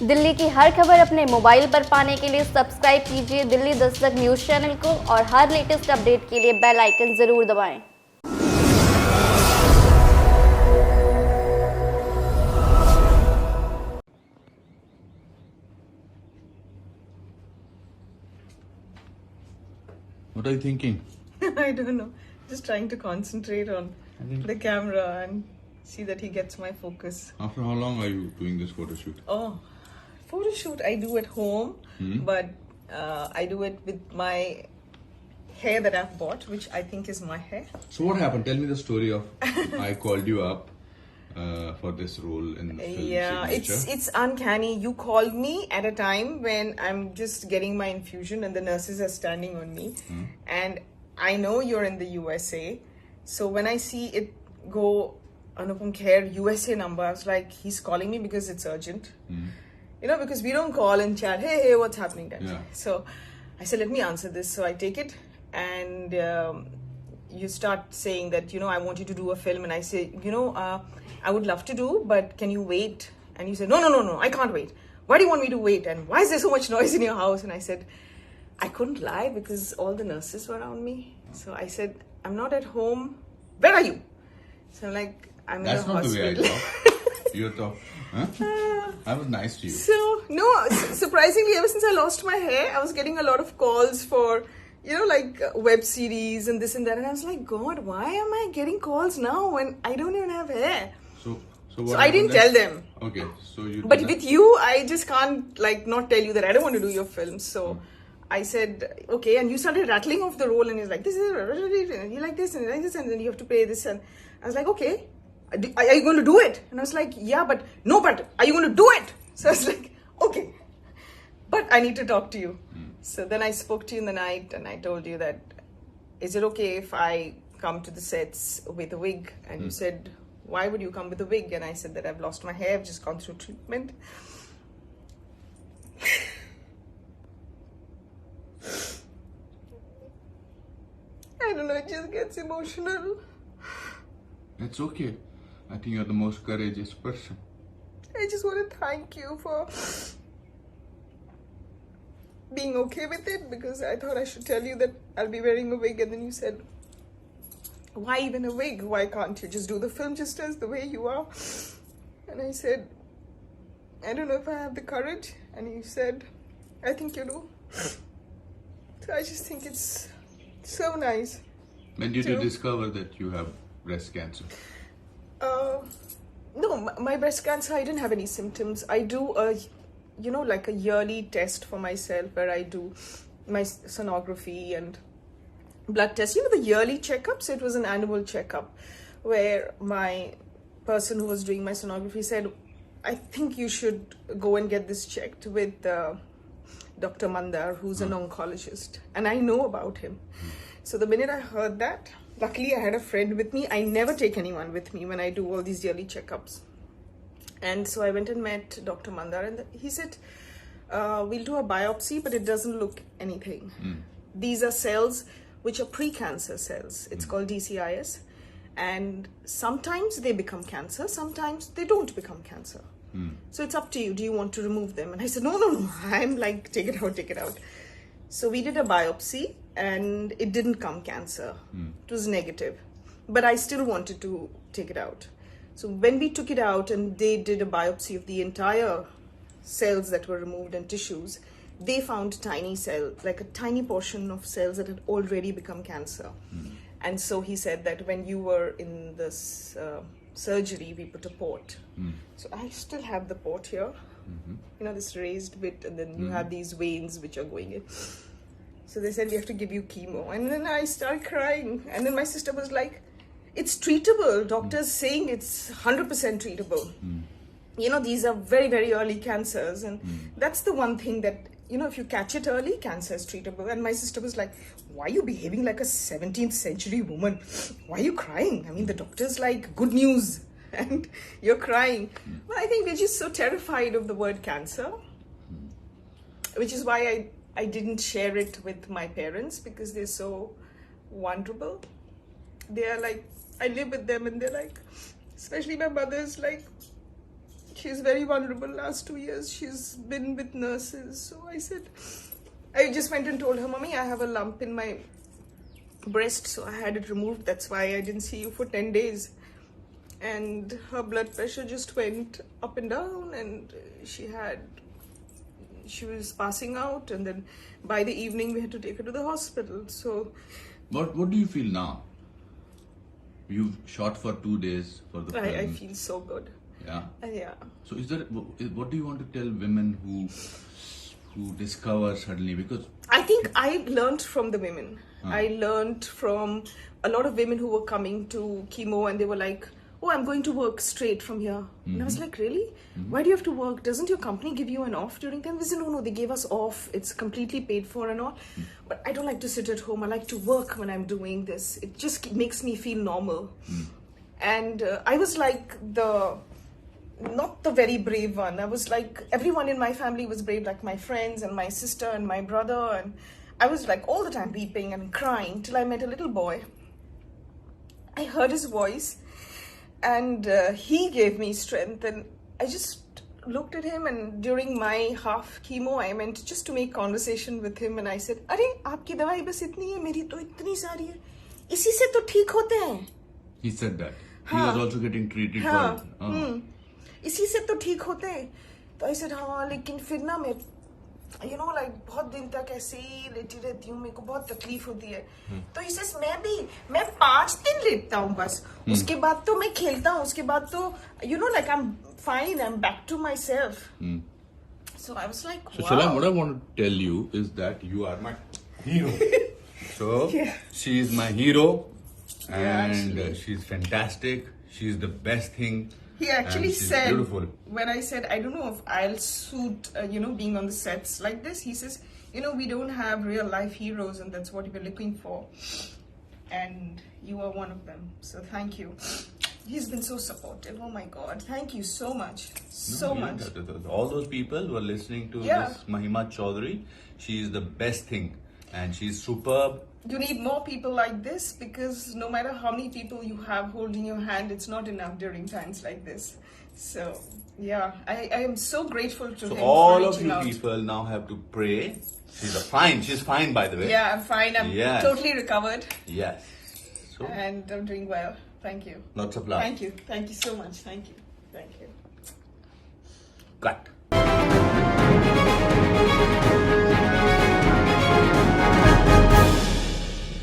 दिल्ली की हर खबर अपने मोबाइल पर पाने के लिए सब्सक्राइब कीजिए दिल्ली दस्तक न्यूज़ चैनल को और हर लेटेस्ट अपडेट के लिए बेल आइकन जरूर दबाएं। What are you thinking? I don't know. Just trying to concentrate on the camera and see that he gets my focus. After how long are you doing this photo shoot? Oh, photo shoot I do at home, but I do it with my hair that I've bought, which I think is my hair. So what happened? Tell me the story of I called you up for this role in film Yeah, Signature. it's uncanny. You called me at a time when I'm just getting my infusion and the nurses are standing on me. And I know you're in the USA. So when I see it go Anupam Kher USA number, I was like, he's calling me because it's urgent. You know, because we don't call and chat, hey, what's happening? Yeah. So I said, let me answer this. So I take it and you start saying that, I want you to do a film. And I say, I would love to do, but can you wait? And you said, no, I can't wait. Why do you want me to wait? And why is there so much noise in your house? And I said, I couldn't lie because all the nurses were around me. So I said, I'm not at home. Where are you? So I'm like, I'm That's in the not hospital. the way I talk. You talk. Huh? I was nice to you. So, no, surprisingly, ever since I lost my hair, I was getting a lot of calls for, web series and this and that. And I was like, God, why am I getting calls now when I don't even have hair? So So I didn't tell them. Okay, so you. But with you, I just can't not tell you that I don't want to do your film. So I said, okay. And you started rattling off the roll and he's like, this is, and you like this and you like this and then you have to pay this. And I was like, okay, are you going to do it? And I was like, yeah, but are you going to do it? So I was like, okay, but I need to talk to you. So then I spoke to you in the night and I told you that, is it okay if I come to the sets with a wig? And you said, why would you come with a wig? And I said that I've lost my hair, I've just gone through treatment. I don't know, it just gets emotional. It's okay. I think you're the most courageous person. I just want to thank you for being okay with it because I thought I should tell you that I'll be wearing a wig and then you said, why even a wig? Why can't you just do the film just as the way you are? And I said, I don't know if I have the courage. And you said, I think you do. So I just think it's so nice. When did you discover that you have breast cancer? No, my breast cancer, I didn't have any symptoms. I do a yearly test for myself where I do my sonography and blood tests. The yearly checkups. It was an annual checkup where my person who was doing my sonography said, I think you should go and get this checked with Dr. Mandar, who's an oncologist. And I know about him. So the minute I heard that, luckily I had a friend with me. I never take anyone with me when I do all these yearly checkups. And so I went and met Dr. Mandar and he said, we'll do a biopsy, but it doesn't look anything. These are cells which are pre-cancer cells. It's called DCIS. And sometimes they become cancer, sometimes they don't become cancer. So it's up to you. Do you want to remove them? And I said, no. I'm like, take it out. So we did a biopsy and it didn't come cancer. It was negative. But I still wanted to take it out. So when we took it out and they did a biopsy of the entire cells that were removed and tissues, they found tiny cells, like a tiny portion of cells that had already become cancer. And so he said that when you were in this surgery, we put a port. So I still have the port here, this raised bit, and then you have these veins which are going in. So they said, we have to give you chemo. And then I started crying. And then my sister was like, it's treatable. Doctors saying it's 100% treatable. These are very, very early cancers. And that's the one thing that, if you catch it early, cancer is treatable. And my sister was like, why are you behaving like a 17th century woman? Why are you crying? I mean, the doctor's like, good news. And you're crying. But I think we're just so terrified of the word cancer. Which is why I didn't share it with my parents because they're so vulnerable. They are like, I live with them and they're like, especially my mother's like, she's very vulnerable. Last 2 years, she's been with nurses. So I said, I just went and told her, Mommy, I have a lump in my breast, so I had it removed. That's why I didn't see you for 10 days. And her blood pressure just went up and down, and she was passing out, and then by the evening we had to take her to the hospital. So what do you feel now? You've shot for 2 days for the film. I feel so good. Yeah. Yeah. So what do you want to tell women who discover suddenly? Because I think I learned from the women. I learned from a lot of women who were coming to chemo, and they were like, oh, I'm going to work straight from here. And I was like, really? Why do you have to work? Doesn't your company give you an off during time? They said, no, they gave us off. It's completely paid for and all. But I don't like to sit at home. I like to work when I'm doing this. It just makes me feel normal. And I was like not the very brave one. I was like, everyone in my family was brave, like my friends and my sister and my brother. And I was like all the time weeping and crying till I met a little boy. I heard his voice. And he gave me strength, and I just looked at him, and during my half chemo, I went just to make conversation with him, and I said, "अरे आपकी दवाई बस इतनी है, मेरी तो इतनी सारी है, इसी से तो ठीक होते हैं." he said that he was also getting treated for. इसी से तो ठीक होते हैं. तो I said, हाँ, लेकिन फिर ना मैं बहुत दिन तक ऐसे ही लेटी रहती हूँ, मेरे को बहुत तकलीफ होती है. तो इसे मैं 5 दिन लेटता हूँ बस. उसके बाद तो मैं खेलता हूँ. उसके बाद तो I'm fine, I'm back to myself. So I was like, wow. So Shalam, what I want to tell you is that you are my hero. So she is my hero, and she's fantastic. She's the best thing. He actually said, beautiful. When I said, I don't know if I'll suit, being on the sets like this, he says, we don't have real life heroes, and that's what we're looking for. And you are one of them. So thank you. He's been so supportive. Oh my God. Thank you so much. So much. All those people who are listening to this Mahima Chaudhary, she is the best thing. And she's superb. You need more people like this, because no matter how many people you have holding your hand, it's not enough during times like this. So, I am so grateful to him. So all for of you out. people now have to pray. She's fine by the way. Yeah, I'm fine. I'm totally recovered. Yes. So, and I'm doing well. Thank you. Lots of love. Thank you. Thank you so much. Thank you. Thank you. Cut.